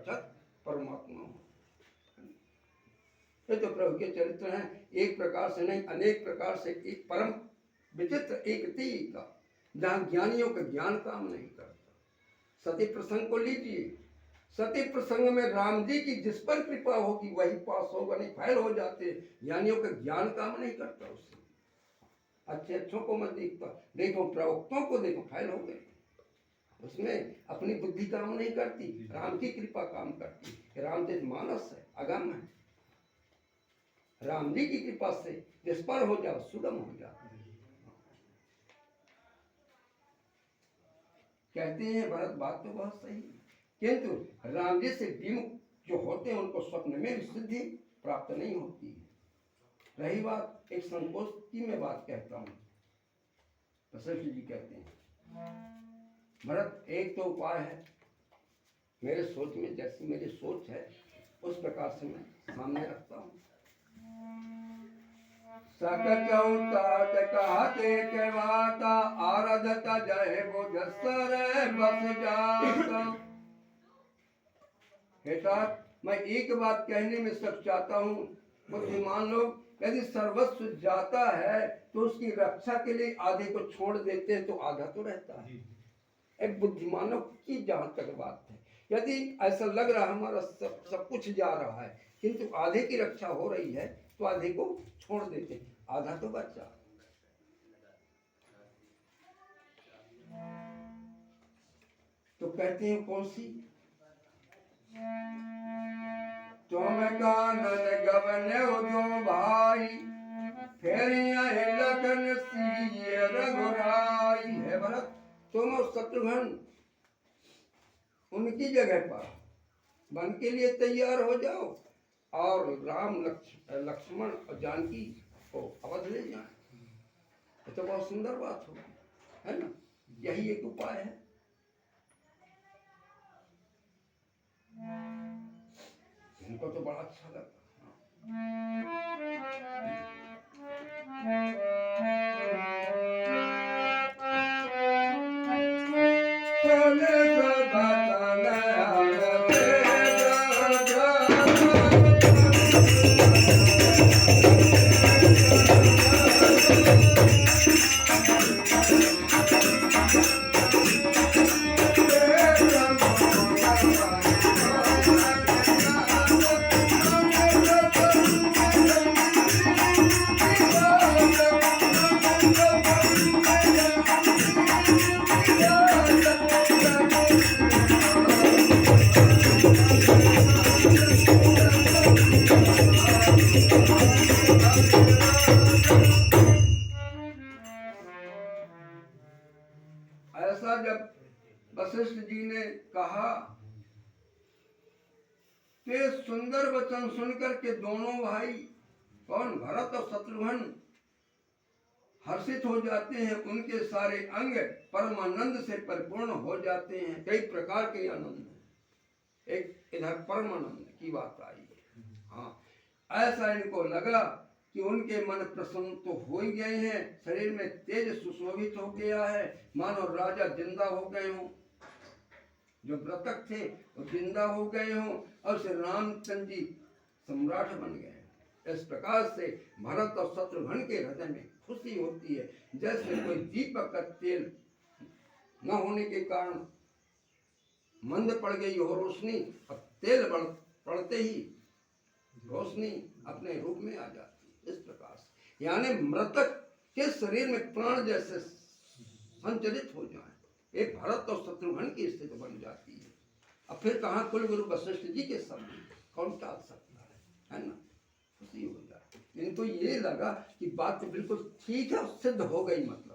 साक्षात परमात्मा हो। ये तो प्रभु के चरित्र हैं, एक प्रकार से नहीं अनेक प्रकार से, एक परम विचित्र एक का, जहाँ ज्ञानियों का ज्ञान काम नहीं करता। सती प्रसंग को लीजिए, सती प्रसंग में राम जी की जिस पर कृपा होगी वही पास होगा, नहीं फैल हो जाते। ज्ञानियों का ज्ञान काम नहीं करता उससे। अच्छे अच्छों को मत देखो प्रवक्तों को देखो, फैल हो गए। उसमें अपनी बुद्धि काम नहीं करती, राम की कृपा काम करती। रामचरित मानस है, अगम है, राम जी की कृपा से जिस पर हो जाओ सुगम हो जाओ। कहते हैं भरत, बात तो बहुत सही है, किंतु राम जी से विमुख जो होते हैं उनको स्वप्न में भी सिद्धि प्राप्त नहीं होती है। रही बात एक संकोच की, मैं बात कहता हूँ। वशिष्ठ जी कहते हैं भरत एक तो उपाय है, मेरे सोच में जैसी मेरी सोच है उस प्रकार से मैं सामने रखता हूँ। सकचौतात कहते के वाता आराधता जय बुझसर बस जाता। हेतात मैं एक बात कहने में सच चाहता हूँ, बुद्धिमान लोग यदि सर्वस्व जाता है तो उसकी रक्षा के लिए आधे को छोड़ देते हैं तो आधा तो रहता है। एक बुद्धिमानों की जहां तक बात है, यदि ऐसा लग रहा हमारा सब कुछ जा रहा है किंतु आधे की रक्षा हो रही है तो आधे को छोड़ देते हैं, आधा तो बचा। तो कहते हैं कौन सी, तुम कानन गवने दो भाई फिर लखन सीय रघुराई। है भरत, तुम और शत्रुघ्न उनकी जगह पर वन के लिए तैयार हो जाओ और राम लक्ष्मण और जानकी को अवध ले जाए। तो बहुत सुंदर बात होगी, है ना। यही एक उपाय है। इनको तो बड़ा अच्छा लगा। ऐसा जब वशिष्ठ जी ने कहा ते सुंदर वचन सुनकर के दोनों भाई कौन, भरत और शत्रुघ्न हर्षित हो जाते हैं। उनके सारे अंग परमानंद से परिपूर्ण हो जाते हैं। कई प्रकार के आनंद, एक इधर परमानंद की बात आई। हाँ, ऐसा इनको लगा कि उनके मन प्रसन्न तो हो ही गए हैं, शरीर में तेज सुशोभित हो गया है, मानो राजा जिंदा हो गए हों। जो मृतक थे वो जिंदा हो गए हों और श्री रामचंद्र जी सम्राट बन गए। इस प्रकार से भरत और शत्रुघ्न के हृदय में खुशी होती है, जैसे कोई दीपक का तेल न होने के कारण मंद पड़ गई हो रोशनी, और तेल पड़ते ही रोशनी अपने रूप में आ जाती। इस प्रकार से यानी मृतक के शरीर में प्राण जैसे संचरित हो जाए, एक भरत और शत्रुघ्न की स्थिति बन जाती है। अब फिर कहाँ कुल गुरु वशिष्ठ जी के शब्द कौन टाल सकता है ना। खुशी हो जाती। इनको ये लगा कि बात तो बिल्कुल ठीक है, सिद्ध हो गई मतलब।